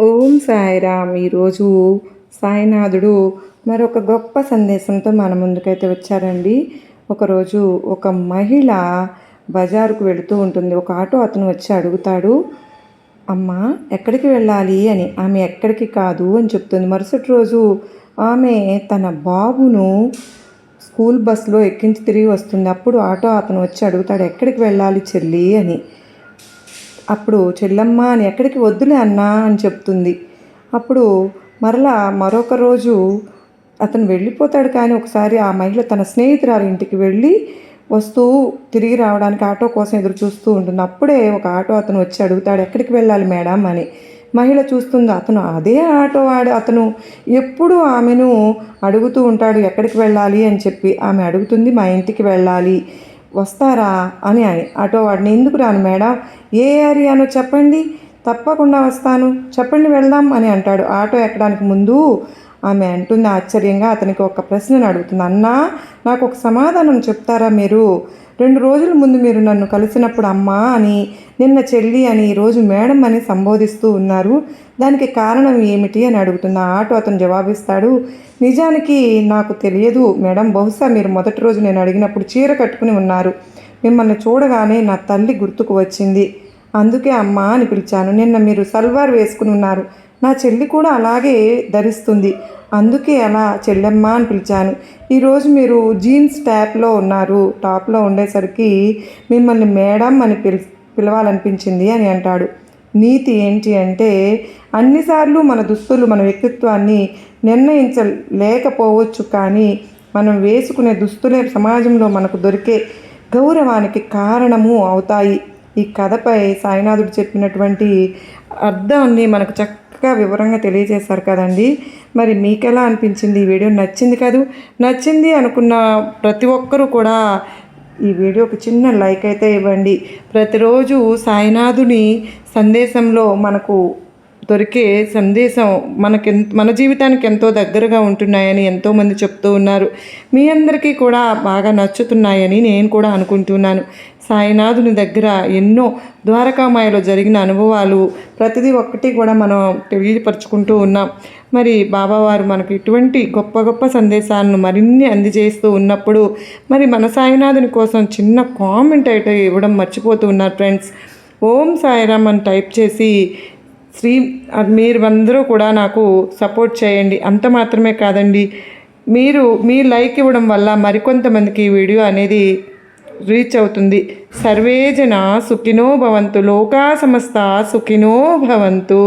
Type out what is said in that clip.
ఓం సాయిరామ్. ఈరోజు సాయినాథుడు మరొక గొప్ప సందేశంతో మన ముందుకైతే వచ్చారండి. ఒకరోజు ఒక మహిళ బజారుకు వెళుతూ ఉంటుంది. ఒక ఆటో అతను వచ్చి అడుగుతాడు, అమ్మ ఎక్కడికి వెళ్ళాలి అని. ఆమె ఎక్కడికి కాదు అని చెప్తుంది. మరుసటి రోజు ఆమె తన బాబును స్కూల్ బస్సులో ఎక్కించి తిరిగి వస్తుంది. అప్పుడు ఆటో అతను వచ్చి అడుగుతాడు, ఎక్కడికి వెళ్ళాలి చెల్లి అని. అప్పుడు చెల్లమ్మ అని ఎక్కడికి వద్దులే అన్నా అని చెప్తుంది. అప్పుడు మరొక రోజు అతను వెళ్ళిపోతాడు. కానీ ఒకసారి ఆ మహిళ తన స్నేహితురాలి ఇంటికి వెళ్ళి వస్తూ తిరిగి రావడానికి ఆటో కోసం ఎదురు చూస్తూ ఉంటుంది. అప్పుడే ఒక ఆటో అతను వచ్చి అడుగుతాడు, ఎక్కడికి వెళ్ళాలి మేడం అని. మహిళ చూస్తుంది, అతను అదే ఆటో అతను ఎప్పుడు ఆమెను అడుగుతూ ఉంటాడు ఎక్కడికి వెళ్ళాలి అని చెప్పి. ఆమె అడుగుతుంది, మా ఇంటికి వెళ్ళాలి వస్తారా అని ఆటో వాడిని, ఎందుకు రాను మేడం, ఏ ఏరియానో చెప్పండి, తప్పకుండా వస్తాను, చెప్పండి వెళ్దాం అని అంటాడు. ఆటో ఎక్కడానికి ముందు ఆమె అంటుంది ఆశ్చర్యంగా, అతనికి ఒక ప్రశ్నను అడుగుతుంది, అన్నా నాకు ఒక సమాధానం చెప్తారా మీరు? 2 రోజుల ముందు మీరు నన్ను కలిసినప్పుడు అమ్మ అని, నిన్న చెల్లి అని, ఈరోజు మేడం అని సంబోధిస్తూ ఉన్నారు. దానికి కారణం ఏమిటి అని అడుగుతుంది. ఆటో అతను జవాబిస్తాడు, నిజానికి నాకు తెలియదు మేడం, బహుశా మీరు మొదటి రోజు నేను అడిగినప్పుడు చీర కట్టుకుని ఉన్నారు. మిమ్మల్ని చూడగానే నా తల్లి గుర్తుకు వచ్చింది, అందుకే అమ్మ అని పిలిచాను. నిన్న మీరు సల్వార్ వేసుకుని ఉన్నారు, నా చెల్లి కూడా అలాగే ధరిస్తుంది, అందుకే అలా చెల్లెమ్మ అని పిలిచాను. ఈరోజు మీరు జీన్స్ టాప్లో ఉండేసరికి మిమ్మల్ని మేడం అని పిలవాలనిపించింది అని అంటాడు. నీతి ఏంటి అంటే, అన్నిసార్లు మన దుస్తులు మన వ్యక్తిత్వాన్ని నిర్ణయించలేకపోవచ్చు, కానీ మనం వేసుకునే దుస్తులే సమాజంలో మనకు దొరికే గౌరవానికి కారణము అవుతాయి. ఈ కథపై సాయినాథుడు చెప్పినటువంటి అర్థాన్ని మనకు చక్కగా వివరంగా తెలియజేశారు కదండి. మరి మీకు ఎలా అనిపించింది? ఈ వీడియో నచ్చింది అనుకున్న ప్రతి ఒక్కరూ కూడా ఈ వీడియోకి చిన్న లైక్ అయితే ఇవ్వండి. ప్రతిరోజు సాయినాథుని సందేశంలో మనకు దొరికే సందేశం మన జీవితానికి ఎంతో దగ్గరగా ఉంటున్నాయని ఎంతోమంది చెప్తూ ఉన్నారు. మీ అందరికీ కూడా బాగా నచ్చుతున్నాయని నేను కూడా అనుకుంటున్నాను. సాయినాథుని దగ్గర ఎన్నో ద్వారకామాయలో జరిగిన అనుభవాలు ప్రతిదీ ఒక్కటి కూడా మనం తెలియపరుచుకుంటూ ఉన్నాం. మరి బాబావారు మనకు ఇటువంటి గొప్ప గొప్ప సందేశాలను మరిన్ని అందజేస్తూ ఉన్నప్పుడు మరి మన సాయినాథుని కోసం చిన్న కామెంట్ అయితే ఇవ్వడం మర్చిపోతూ ఉన్నారు ఫ్రెండ్స్. ఓం సాయిరామ్ అని టైప్ చేసి మీరందరూ కూడా నాకు సపోర్ట్ చేయండి. అంత మాత్రమే కాదండి, మీ లైక్ ఇవ్వడం వల్ల మరికొంతమందికి ఈ వీడియో అనేది రీచ్ అవుతుంది. సర్వే జన సుఖినో భవంతు, లోకా సమస్త సుఖినో భవంతు.